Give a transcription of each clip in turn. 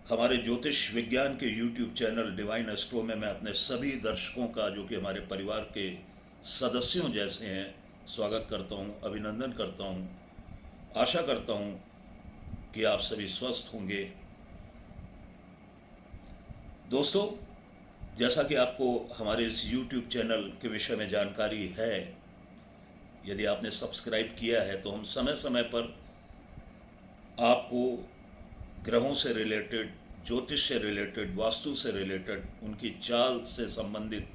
हमारे ज्योतिष विज्ञान के YouTube चैनल डिवाइन एस्ट्रो में मैं अपने सभी दर्शकों का, जो कि हमारे परिवार के सदस्यों जैसे हैं, स्वागत करता हूं, अभिनंदन करता हूं। आशा करता हूं कि आप सभी स्वस्थ होंगे। दोस्तों, जैसा कि आपको हमारे इस YouTube चैनल के विषय में जानकारी है, यदि आपने सब्सक्राइब किया है तो हम समय समय पर आपको ग्रहों से रिलेटेड, ज्योतिष से रिलेटेड, वास्तु से रिलेटेड, उनकी चाल से संबंधित,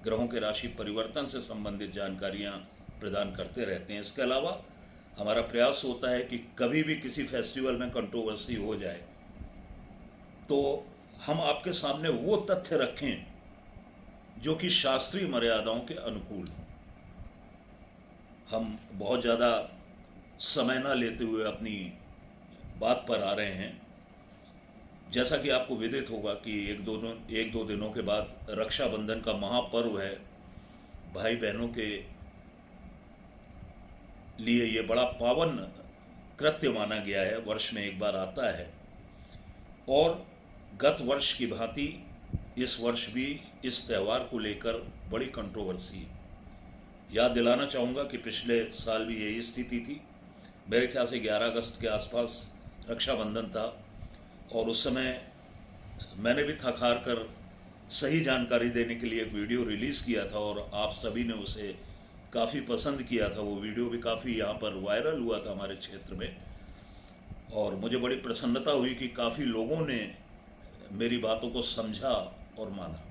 ग्रहों के राशि परिवर्तन से संबंधित जानकारियां प्रदान करते रहते हैं। इसके अलावा हमारा प्रयास होता है कि कभी भी किसी फेस्टिवल में कंट्रोवर्सी हो जाए तो हम आपके सामने वो तथ्य रखें जो कि शास्त्रीय मर्यादाओं के अनुकूल हों। हम बहुत ज़्यादा समय ना लेते हुए अपनी बात पर आ रहे हैं। जैसा कि आपको विदित होगा कि एक दो दिनों के बाद रक्षाबंधन का महापर्व है। भाई बहनों के लिए ये बड़ा पावन कृत्य माना गया है, वर्ष में एक बार आता है। और गत वर्ष की भांति इस वर्ष भी इस त्यौहार को लेकर बड़ी कंट्रोवर्सी है। याद दिलाना चाहूँगा कि पिछले साल भी यही स्थिति थी। मेरे ख्याल से 11 अगस्त के आसपास रक्षाबंधन था और उस समय मैंने भी थक हार कर सही जानकारी देने के लिए एक वीडियो रिलीज़ किया था और आप सभी ने उसे काफ़ी पसंद किया था। वो वीडियो भी काफ़ी यहाँ पर वायरल हुआ था हमारे क्षेत्र में और मुझे बड़ी प्रसन्नता हुई कि काफ़ी लोगों ने मेरी बातों को समझा और माना।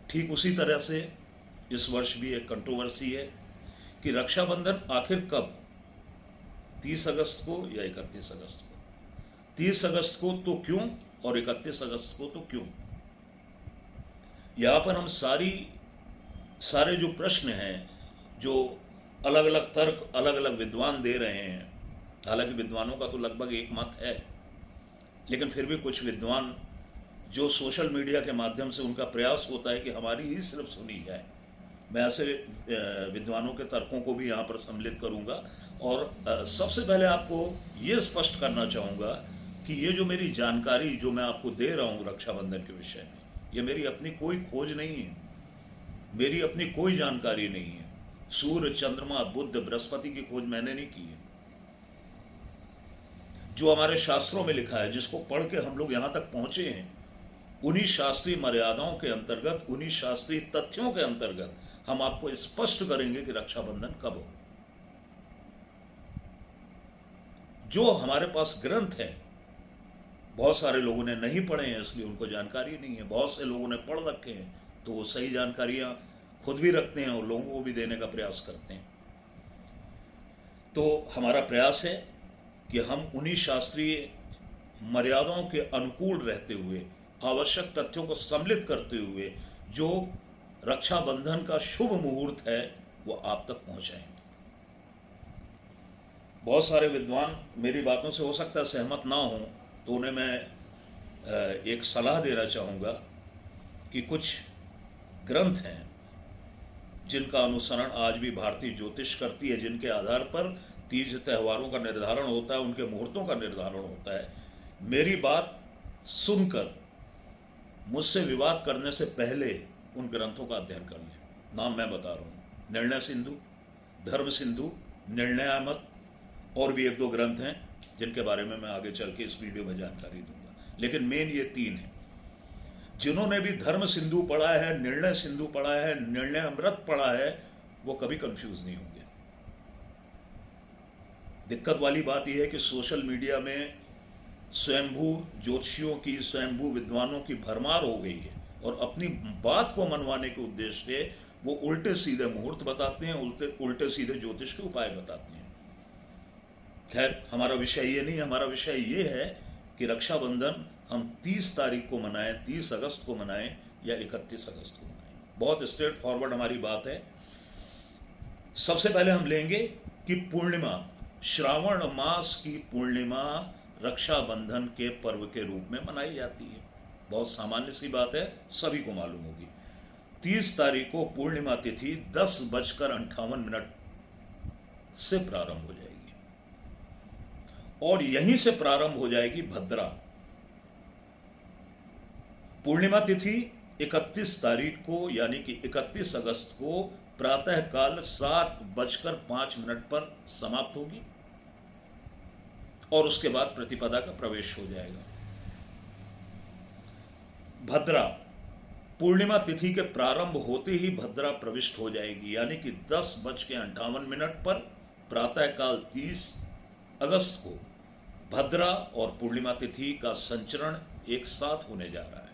ठीक उसी तरह से इस वर्ष भी एक कंट्रोवर्सी है कि रक्षाबंधन आखिर कब, 30 अगस्त को या 31 अगस्त को। 30 अगस्त को तो क्यों और 31 अगस्त को तो क्यों? यहाँ पर हम सारे जो प्रश्न हैं, जो अलग अलग तर्क अलग अलग विद्वान दे रहे हैं, हालांकि विद्वानों का तो लगभग एक मत है, लेकिन फिर भी कुछ विद्वान जो सोशल मीडिया के माध्यम से उनका प्रयास होता है कि हमारी ही सिर्फ सुनी जाए, मैं ऐसे विद्वानों के तर्कों को भी यहाँ पर सम्मिलित करूँगा। और सबसे पहले आपको ये स्पष्ट करना चाहूँगा कि ये जो मेरी जानकारी जो मैं आपको दे रहा हूँ रक्षाबंधन के विषय में, ये मेरी अपनी कोई खोज नहीं है, मेरी अपनी कोई जानकारी नहीं है। सूर्य, चंद्रमा, बुध, बृहस्पति की खोज मैंने नहीं की है। जो हमारे शास्त्रों में लिखा है, जिसको पढ़ के हम लोग यहाँ तक पहुँचे हैं, उन्हीं शास्त्रीय मर्यादाओं के अंतर्गत, उन्हीं शास्त्रीय तथ्यों के अंतर्गत हम आपको स्पष्ट करेंगे कि रक्षाबंधन कब हो। जो हमारे पास ग्रंथ हैं, बहुत सारे लोगों ने नहीं पढ़े हैं इसलिए उनको जानकारी नहीं है। बहुत से लोगों ने पढ़ रखे हैं तो वो सही जानकारियां खुद भी रखते हैं और लोगों को भी देने का प्रयास करते हैं। तो हमारा प्रयास है कि हम उन्हीं शास्त्रीय मर्यादाओं के अनुकूल रहते हुए, आवश्यक तथ्यों को सम्मिलित करते हुए, जो रक्षाबंधन का शुभ मुहूर्त है वो आप तक पहुंचाएं। बहुत सारे विद्वान मेरी बातों से हो सकता है सहमत ना हों, तो उन्हें मैं एक सलाह देना चाहूँगा कि कुछ ग्रंथ हैं जिनका अनुसरण आज भी भारतीय ज्योतिष करती है, जिनके आधार पर तीज त्योहारों का निर्धारण होता है, उनके मुहूर्तों का निर्धारण होता है। मेरी बात सुनकर मुझसे विवाद करने से पहले उन ग्रंथों का अध्ययन कर लें। नाम मैं बता रहा हूँ: निर्णय सिंधु, धर्म सिंधु, निर्णयामत, और भी एक दो ग्रंथ हैं जिनके बारे में मैं आगे चल के इस वीडियो में जानकारी दूंगा, लेकिन मेन ये 3 हैं। जिन्होंने भी धर्म सिंधु पढ़ा है, निर्णय सिंधु पढ़ा है, निर्णय अमृत पढ़ा है, वो कभी कंफ्यूज नहीं होंगे। दिक्कत वाली बात यह है कि सोशल मीडिया में स्वयंभू ज्योतिषियों की, स्वयंभू विद्वानों की भरमार हो गई है और अपनी बात को मनवाने के उद्देश्य से वो उल्टे सीधे मुहूर्त बताते हैं, उल्टे सीधे ज्योतिष के उपाय बताते हैं। खैर, हमारा विषय ये नहीं है। हमारा विषय ये है कि रक्षाबंधन हम 30 तारीख को मनाएं, 30 अगस्त को मनाएं या 31 अगस्त को मनाएं। बहुत स्ट्रेट फॉरवर्ड हमारी बात है। सबसे पहले हम लेंगे कि पूर्णिमा, श्रावण मास की पूर्णिमा रक्षाबंधन के पर्व के रूप में मनाई जाती है। बहुत सामान्य सी बात है, सभी को मालूम होगी। 30 तारीख को पूर्णिमा तिथि 10:58 से प्रारंभ हो जाएगी और यहीं से प्रारंभ हो जाएगी भद्रा। पूर्णिमा तिथि 31 तारीख को यानी कि 31 अगस्त को प्रातःकाल 7:05 पर समाप्त होगी और उसके बाद प्रतिपदा का प्रवेश हो जाएगा। भद्रा, पूर्णिमा तिथि के प्रारंभ होते ही भद्रा प्रविष्ट हो जाएगी यानी कि 10:58 पर प्रातःकाल 30 अगस्त को भद्रा और पूर्णिमा तिथि का संचरण एक साथ होने जा रहा है।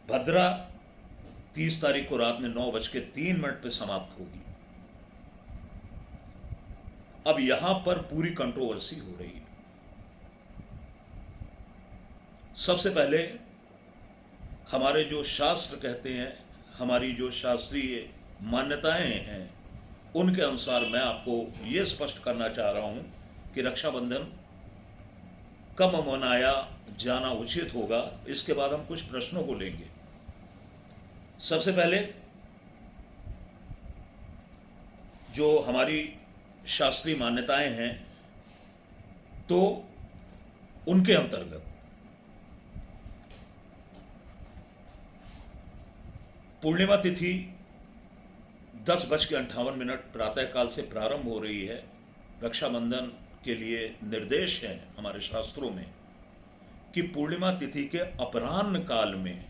भद्रा 30 तारीख को रात में 9:03 पर समाप्त होगी। अब यहां पर पूरी कंट्रोवर्सी हो रही है। सबसे पहले हमारे जो शास्त्र कहते हैं, हमारी जो शास्त्रीय मान्यताएं हैं, उनके अनुसार मैं आपको यह स्पष्ट करना चाह रहा हूं कि रक्षाबंधन कब मनाया जाना उचित होगा। इसके बाद हम कुछ प्रश्नों को लेंगे। सबसे पहले जो हमारी शास्त्रीय मान्यताएं हैं, तो उनके अंतर्गत पूर्णिमा तिथि 10:58 प्रातःकाल से प्रारंभ हो रही है। रक्षाबंधन के लिए निर्देश है हमारे शास्त्रों में कि पूर्णिमा तिथि के अपराह्न काल में,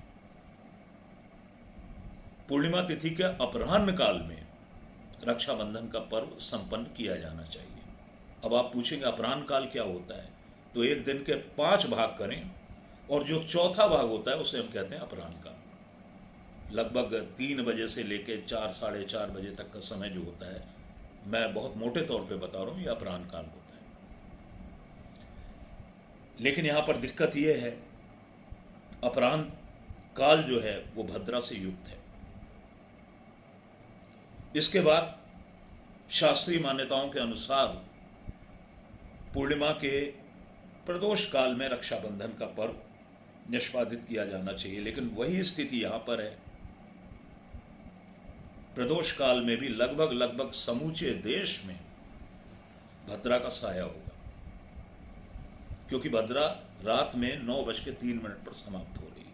पूर्णिमा तिथि के अपराह्न काल में रक्षाबंधन का पर्व संपन्न किया जाना चाहिए। अब आप पूछेंगे अपराह्न काल क्या होता है, तो एक दिन के 5 भाग करें और जो चौथा भाग होता है उसे हम कहते हैं अपराह्न काल। लगभग 3 बजे से लेकर 4 साढ़े 4 बजे तक का समय जो होता है, मैं बहुत मोटे तौर पे बता रहा हूं, यह अपराह्न काल होता है। लेकिन यहां पर दिक्कत यह है, अपराह्न काल जो है वो भद्रा से युक्त है। इसके बाद शास्त्रीय मान्यताओं के अनुसार पूर्णिमा के प्रदोष काल में रक्षाबंधन का पर्व निष्पादित किया जाना चाहिए। लेकिन वही स्थिति यहां पर है, प्रदोष काल में भी लगभग समूचे देश में भद्रा का साया होगा, क्योंकि भद्रा रात में 9:03 पर समाप्त हो रही है।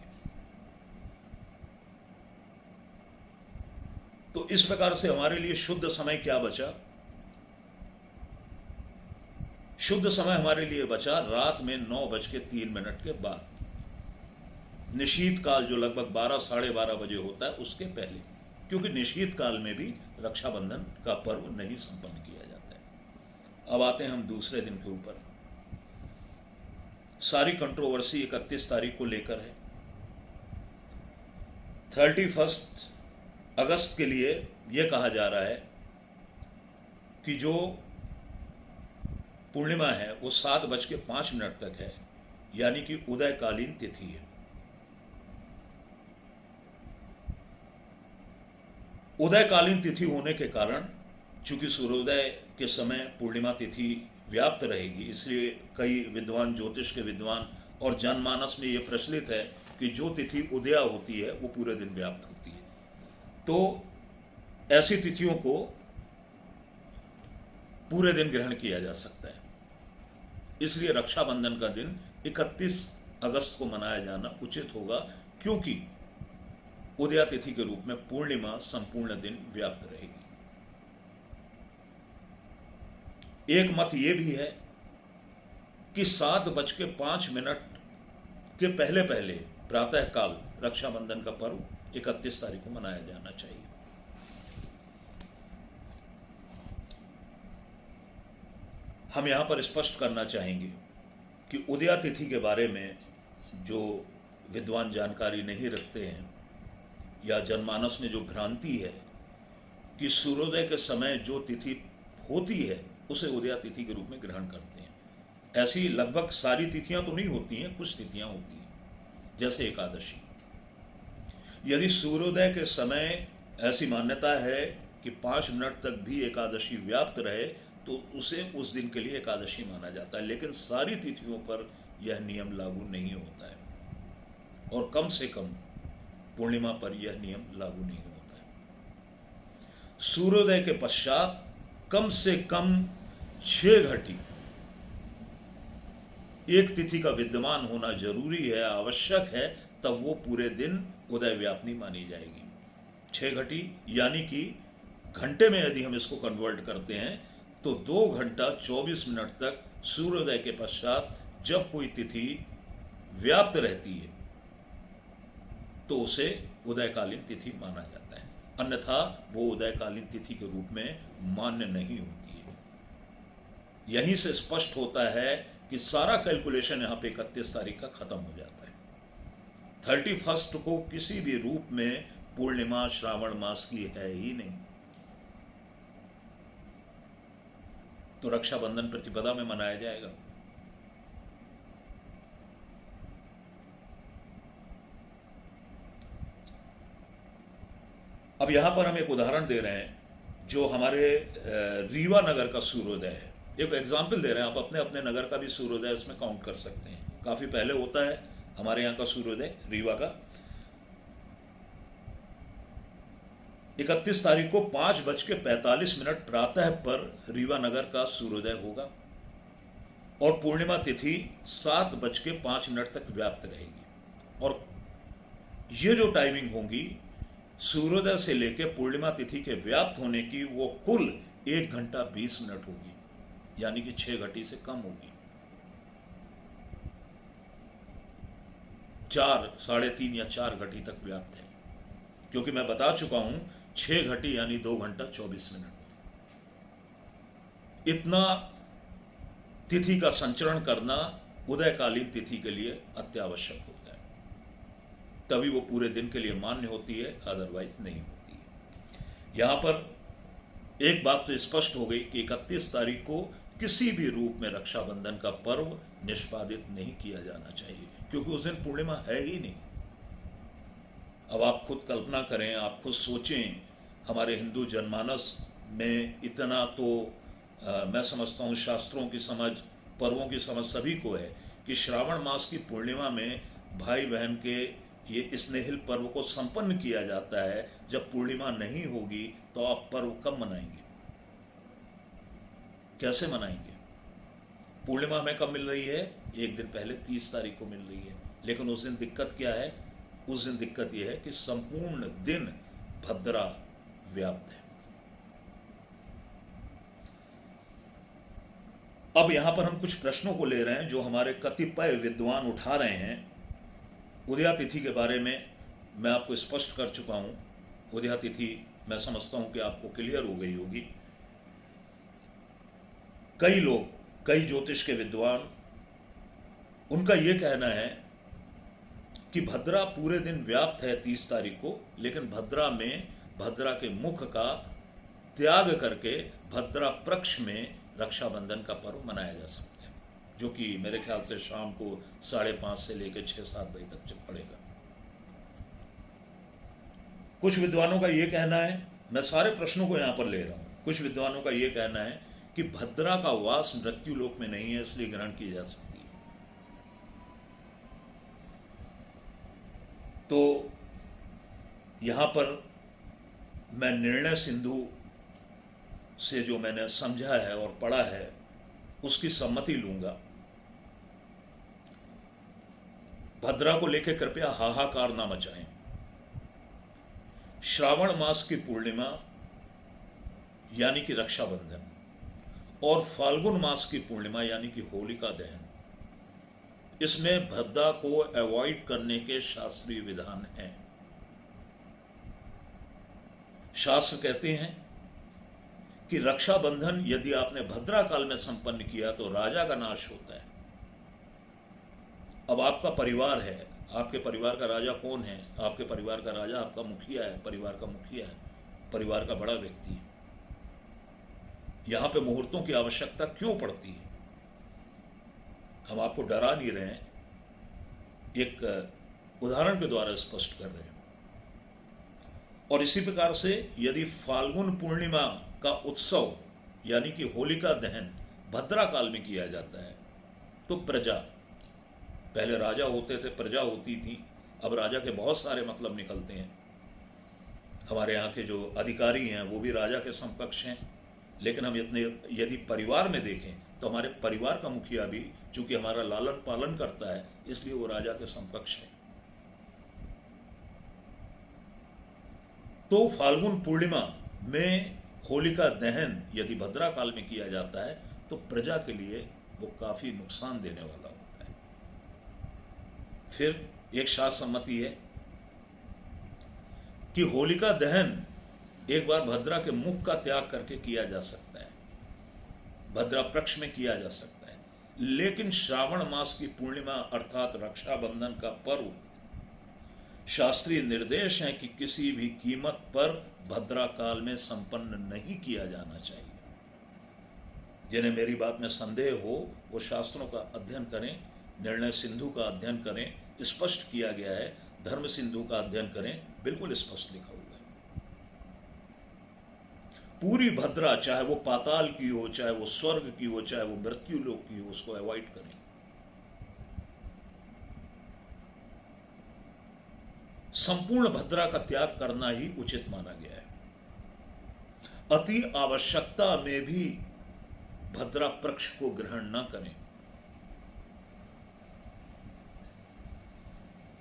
तो इस प्रकार से हमारे लिए शुद्ध समय क्या बचा? शुद्ध समय हमारे लिए बचा रात में 9:03 के बाद, निशीत काल जो लगभग 12 साढ़े 12 बजे होता है उसके पहले, क्योंकि निशीत काल में भी रक्षाबंधन का पर्व नहीं संपन्न किया जाता है। अब आते हैं हम दूसरे दिन के ऊपर। सारी कंट्रोवर्सी 31 तारीख को लेकर है। 31 अगस्त के लिए यह कहा जा रहा है कि जो पूर्णिमा है वो 7:05 तक है, यानी कि उदयकालीन तिथि है। उदयकालीन तिथि होने के कारण, चूंकि सूर्योदय के समय पूर्णिमा तिथि व्याप्त रहेगी, इसलिए कई विद्वान, ज्योतिष के विद्वान और जनमानस में यह प्रचलित है कि जो तिथि उदया होती है वो पूरे दिन व्याप्त होती है। तो ऐसी तिथियों को पूरे दिन ग्रहण किया जा सकता है। इसलिए रक्षाबंधन का दिन 31 अगस्त को मनाया जाना उचित होगा, क्योंकि उदया तिथि के रूप में पूर्णिमा संपूर्ण दिन व्याप्त रहेगी। एक मत यह भी है कि 7:05 के पहले पहले प्रातःकाल रक्षाबंधन का पर्व 31 तारीख को मनाया जाना चाहिए। हम यहां पर स्पष्ट करना चाहेंगे कि उदया तिथि के बारे में जो विद्वान जानकारी नहीं रखते हैं, या जनमानस में जो भ्रांति है कि सूर्योदय के समय जो तिथि होती है उसे उदया तिथि के रूप में ग्रहण करते हैं। ऐसी लगभग सारी तिथियां तो नहीं होती हैं, कुछ तिथियां होती हैं, जैसे एकादशी। यदि सूर्योदय के समय ऐसी मान्यता है कि 5 मिनट तक भी एकादशी व्याप्त रहे तो उसे उस दिन के लिए एकादशी माना जाता है। लेकिन सारी तिथियों पर यह नियम लागू नहीं होता है, और कम से कम पूर्णिमा पर यह नियम लागू नहीं होता है। सूर्योदय के पश्चात कम से कम 6 घटी एक तिथि का विद्यमान होना जरूरी है, आवश्यक है, तब वो पूरे दिन उदय व्यापनी मानी जाएगी। 6 घटी यानी कि घंटे में यदि हम इसको कन्वर्ट करते हैं तो 2 घंटा 24 मिनट तक सूर्योदय के पश्चात जब कोई तिथि व्याप्त रहती है तो उसे उदयकालीन तिथि माना जाता है, अन्यथा वो उदयकालीन तिथि के रूप में मान्य नहीं होती है। यहीं से स्पष्ट होता है कि सारा कैलकुलेशन यहां पे 31 तारीख का खत्म हो जाता है। 31 को किसी भी रूप में पूर्णिमा श्रावण मास की है ही नहीं, तो रक्षाबंधन प्रतिपदा में मनाया जाएगा। अब यहां पर हम एक उदाहरण दे रहे हैं जो हमारे रीवा नगर का सूर्योदय है। एक एग्जाम्पल दे रहे हैं, आप अपने अपने नगर का भी सूर्योदय इसमें काउंट कर सकते हैं। काफी पहले होता है हमारे यहाँ का सूर्योदय रीवा का। 31 तारीख को 5:45 प्रातः पर रीवा नगर का सूर्योदय होगा और पूर्णिमा तिथि 7:05 तक व्याप्त रहेगी। और ये जो टाइमिंग होगी सूर्योदय से लेकर पूर्णिमा तिथि के व्याप्त होने की, वो कुल 1 घंटा 20 मिनट होगी, यानी कि 6 घटी से कम होगी। 4, 3.5 या 4 घटी तक व्याप्त है, क्योंकि मैं बता चुका हूं 6 घटी यानी 2 घंटा 24 मिनट। इतना तिथि का संचरण करना उदयकालीन तिथि के लिए अत्यावश्यक होता है, तभी वो पूरे दिन के लिए मान्य होती है, अदरवाइज नहीं होती है। यहां पर एक बात तो स्पष्ट हो गई कि 31 तारीख को किसी भी रूप में रक्षाबंधन का पर्व निष्पादित नहीं किया जाना चाहिए, क्योंकि उस दिन पूर्णिमा है ही नहीं। अब आप खुद कल्पना करें, आप खुद सोचें, हमारे हिंदू जनमानस में इतना तो मैं समझता हूँ शास्त्रों की समझ, पर्वों की समझ सभी को है कि श्रावण मास की पूर्णिमा में भाई बहन के ये स्नेहिल पर्व को संपन्न किया जाता है। जब पूर्णिमा नहीं होगी तो आप पर्व कब मनाएंगे, कैसे मनाएंगे? पूर्णिमा हमें कब मिल रही है? एक दिन पहले 30 तारीख को मिल रही है, लेकिन उस दिन दिक्कत क्या है? उस दिन दिक्कत यह है कि संपूर्ण दिन भद्रा व्याप्त है। अब यहां पर हम कुछ प्रश्नों को ले रहे हैं जो हमारे कतिपय विद्वान उठा रहे हैं। उदया तिथि के बारे में मैं आपको स्पष्ट कर चुका हूं। उदया तिथि मैं समझता हूं कि आपको क्लियर हो गई होगी। कई लोग, कई ज्योतिष के विद्वान, उनका यह कहना है कि भद्रा पूरे दिन व्याप्त है 30 तारीख को, लेकिन भद्रा में भद्रा के मुख का त्याग करके भद्रा पक्ष में रक्षाबंधन का पर्व मनाया जा सकता है, जो कि मेरे ख्याल से शाम को 5:30 से लेकर 6-7 बजे तक चल पड़ेगा। कुछ विद्वानों का यह कहना है, मैं सारे प्रश्नों को यहां पर ले रहा हूं, कुछ विद्वानों का यह कहना है कि भद्रा का वास मृत्यु लोक में नहीं है, इसलिए ग्रहण की जा सकती है। तो यहां पर मैं निर्णय सिंधु से जो मैंने समझा है और पढ़ा है उसकी सम्मति लूंगा। भद्रा को लेकर कृपया हाहाकार ना मचाएं। श्रावण मास की पूर्णिमा यानी कि रक्षाबंधन और फाल्गुन मास की पूर्णिमा यानी कि होलिका दहन, इसमें भद्रा को अवॉइड करने के शास्त्रीय विधान हैं। शास्त्र कहते हैं कि रक्षाबंधन यदि आपने भद्रा काल में संपन्न किया तो राजा का नाश होता है। अब आपका परिवार है, आपके परिवार का राजा कौन है? आपके परिवार का राजा आपका मुखिया है, परिवार का मुखिया है, परिवार का बड़ा व्यक्ति है। यहां पे मुहूर्तों की आवश्यकता क्यों पड़ती है? हम आपको डरा नहीं रहे हैं, एक उदाहरण के द्वारा स्पष्ट कर रहे हैं। और इसी प्रकार से यदि फाल्गुन पूर्णिमा का उत्सव यानी कि होलिका दहन भद्रा काल में किया जाता है तो प्रजा, पहले राजा होते थे, प्रजा होती थी, अब राजा के बहुत सारे मतलब निकलते हैं। हमारे यहाँ के जो अधिकारी हैं वो भी राजा के समकक्ष हैं, लेकिन हम इतने यदि परिवार में देखें तो हमारे परिवार का मुखिया भी, चूंकि हमारा लालन पालन करता है, इसलिए वो राजा के समकक्ष है। तो फाल्गुन पूर्णिमा में होलिका दहन यदि भद्रा काल में किया जाता है तो प्रजा के लिए वो काफी नुकसान देने वाला होता है। फिर एक शास्त्र सम्मति है कि होलिका दहन एक बार भद्रा के मुख का त्याग करके किया जा सकता है, भद्रा पक्ष में किया जा सकता है, लेकिन श्रावण मास की पूर्णिमा अर्थात रक्षाबंधन का पर्व शास्त्रीय निर्देश है कि किसी भी कीमत पर भद्रा काल में संपन्न नहीं किया जाना चाहिए। जिन्हें मेरी बात में संदेह हो वो शास्त्रों का अध्ययन करें, निर्णय सिंधु का अध्ययन करें, स्पष्ट किया गया है। धर्म सिंधु का अध्ययन करें, बिल्कुल स्पष्ट लिखा हुआ है। पूरी भद्रा, चाहे वो पाताल की हो, चाहे वो स्वर्ग की हो, चाहे वो मृत्यु लोक की हो, उसको अवॉइड करें। संपूर्ण भद्रा का त्याग करना ही उचित माना गया है। अति आवश्यकता में भी भद्रा पक्ष को ग्रहण न करें।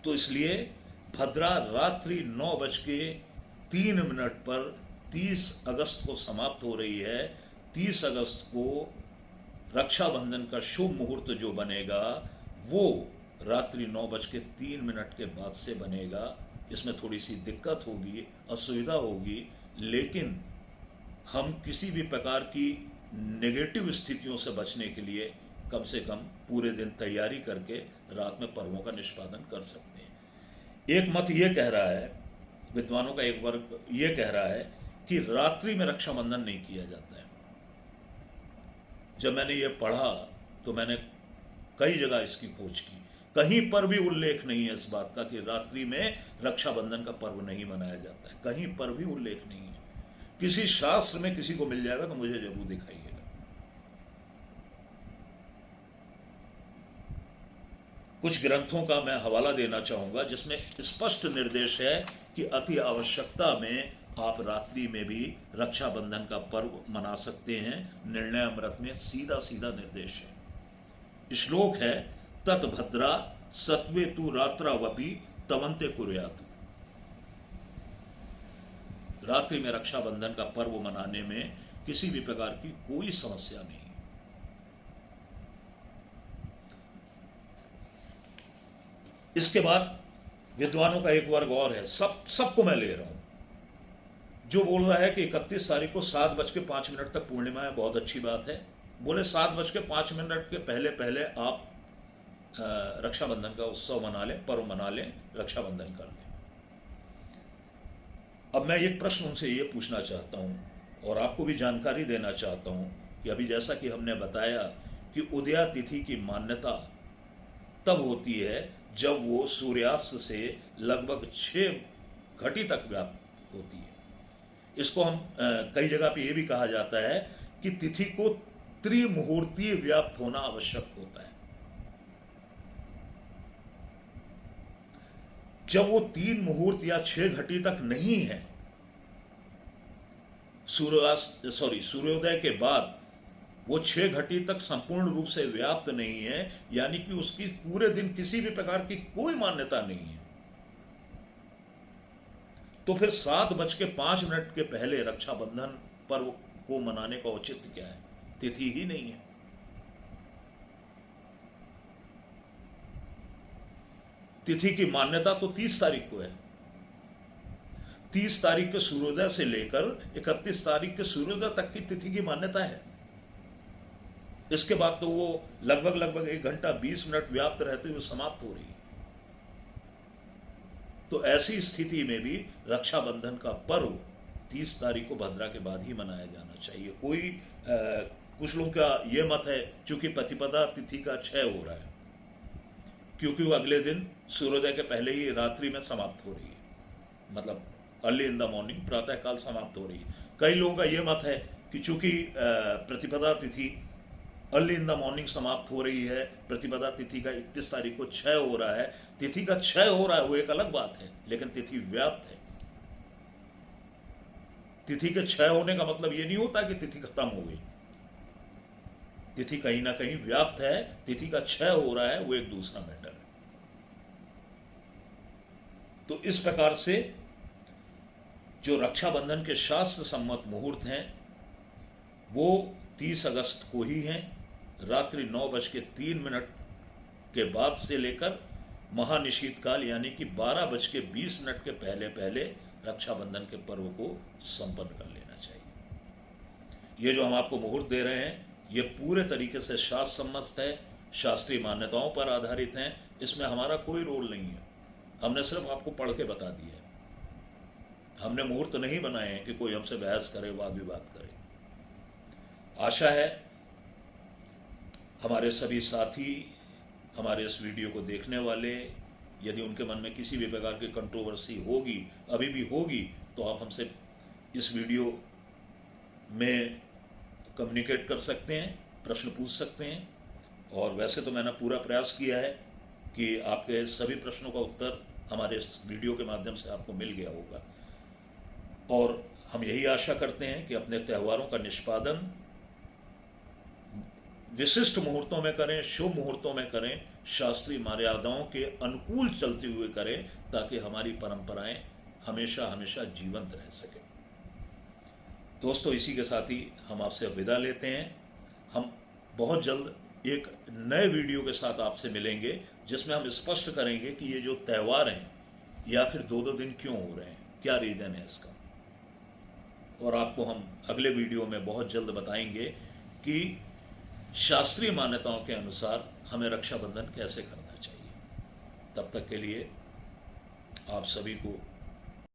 तो इसलिए भद्रा रात्रि 9:03 पर 30 अगस्त को समाप्त हो रही है। 30 अगस्त को रक्षाबंधन का शुभ मुहूर्त जो बनेगा वो रात्रि 9:03 के बाद से बनेगा। इसमें थोड़ी सी दिक्कत होगी, असुविधा होगी, लेकिन हम किसी भी प्रकार की नेगेटिव स्थितियों से बचने के लिए कम से कम पूरे दिन तैयारी करके रात में पर्वों का निष्पादन कर सकते हैं। एक मत ये कह रहा है, विद्वानों का एक वर्ग ये कह रहा है कि रात्रि में रक्षाबंधन नहीं किया जाता है। जब मैंने ये पढ़ा तो मैंने कई जगह इसकी खोज की, कहीं पर भी उल्लेख नहीं है इस बात का कि रात्रि में रक्षाबंधन का पर्व नहीं मनाया जाता है। कहीं पर भी उल्लेख नहीं है। किसी शास्त्र में किसी को मिल जाएगा तो मुझे जरूर दिखाइएगा। कुछ ग्रंथों का मैं हवाला देना चाहूंगा जिसमें स्पष्ट निर्देश है कि अति आवश्यकता में आप रात्रि में भी रक्षाबंधन का पर्व मना सकते हैं। निर्णय अमृत में सीधा सीधा निर्देश है। श्लोक है, तत् भद्रा सत्वे तु रात्रावपि तवंते कुर्यात्। रात्रि में रक्षाबंधन का पर्व मनाने में किसी भी प्रकार की कोई समस्या नहीं। इसके बाद विद्वानों का एक वर्ग और है, सबको मैं ले रहा हूं, जो बोल रहा है कि 31 तारीख को 7:05 तक पूर्णिमा है। बहुत अच्छी बात है। बोले 7:05 के पहले पहले आप रक्षाबंधन का उत्सव मना लें, पर्व मना लें, रक्षाबंधन कर लें। अब मैं एक प्रश्न उनसे ये पूछना चाहता हूं और आपको भी जानकारी देना चाहता हूं कि अभी जैसा कि हमने बताया कि उदया तिथि की मान्यता तब होती है जब वो सूर्यास्त से लगभग 6 घटी तक व्याप्त होती है। इसको हम कई जगह पे ये भी कहा जाता है कि तिथि को त्रिमुहूर्तीय व्याप्त होना आवश्यक होता है। जब वो 3 मुहूर्त या 6 घटी तक नहीं है, सूर्योदय के बाद वो 6 घटी तक संपूर्ण रूप से व्याप्त नहीं है, यानी कि उसकी पूरे दिन किसी भी प्रकार की कोई मान्यता नहीं है, तो फिर 7:05 के पहले रक्षाबंधन पर्व को मनाने का औचित्य क्या है? तिथि ही नहीं है। तिथि की मान्यता तो 30 तारीख को है। 30 तारीख के सूर्योदय से लेकर 31 तारीख के सूर्योदय तक की तिथि की मान्यता है। इसके बाद तो वो लगभग 1 घंटा 20 मिनट व्याप्त रहते हुए समाप्त हो रही है। तो ऐसी स्थिति में भी रक्षाबंधन का पर्व 30 तारीख को भद्रा के बाद ही मनाया जाना चाहिए। कुछ लोगों का यह मत है चूंकि प्रतिपदा तिथि का क्षय हो रहा है, क्योंकि वो अगले दिन सूर्योदय के पहले ही रात्रि में समाप्त हो रही है, मतलब अर्ली इन द मॉर्निंग, प्रातः काल समाप्त हो रही है। कई लोगों का यह मत है कि चूंकि प्रतिपदा तिथि अर्ली इन द मॉर्निंग समाप्त हो रही है, प्रतिपदा तिथि का 31 तारीख को क्षय हो रहा है। तिथि का क्षय हो रहा है वो एक अलग बात है, लेकिन तिथि व्याप्त है। तिथि के क्षय होने का मतलब ये नहीं होता कि तिथि खत्म हो गई। तिथि कहीं ना कहीं व्याप्त है, तिथि का क्षय हो रहा है, वो एक दूसरा मैटर है। तो इस प्रकार से जो रक्षाबंधन के शास्त्र सम्मत मुहूर्त हैं वो 30 अगस्त को ही हैं, रात्रि 9:03 के बाद से लेकर महानिशीत काल यानी कि 12:20 के पहले पहले रक्षाबंधन के पर्व को संपन्न कर लेना चाहिए। ये जो हम आपको मुहूर्त दे रहे हैं ये पूरे तरीके से शास्त्र सम्मत है, शास्त्रीय मान्यताओं पर आधारित हैं, इसमें हमारा कोई रोल नहीं है। हमने सिर्फ आपको पढ़ के बता दिया है, हमने मुहूर्त नहीं बनाए हैं कि कोई हमसे बहस करे, वाद विवाद करे। आशा है हमारे सभी साथी, हमारे इस वीडियो को देखने वाले, यदि उनके मन में किसी भी प्रकार की कंट्रोवर्सी होगी, अभी भी होगी, तो आप हमसे इस वीडियो में कम्युनिकेट कर सकते हैं, प्रश्न पूछ सकते हैं। और वैसे तो मैंने पूरा प्रयास किया है कि आपके सभी प्रश्नों का उत्तर हमारे इस वीडियो के माध्यम से आपको मिल गया होगा। और हम यही आशा करते हैं कि अपने त्योहारों का निष्पादन विशिष्ट मुहूर्तों में करें, शुभ मुहूर्तों में करें, शास्त्रीय मर्यादाओं के अनुकूल चलते हुए करें, ताकि हमारी परंपराएं हमेशा हमेशा जीवंत रह सके। दोस्तों, इसी के साथ ही हम आपसे विदा लेते हैं। हम बहुत जल्द एक नए वीडियो के साथ आपसे मिलेंगे जिसमें हम स्पष्ट करेंगे कि ये जो त्यौहार हैं ये आखिर 2-2 दिन क्यों हो रहे हैं, क्या रीजन है इसका। और आपको हम अगले वीडियो में बहुत जल्द बताएंगे कि शास्त्रीय मान्यताओं के अनुसार हमें रक्षाबंधन कैसे करना चाहिए। तब तक के लिए आप सभी को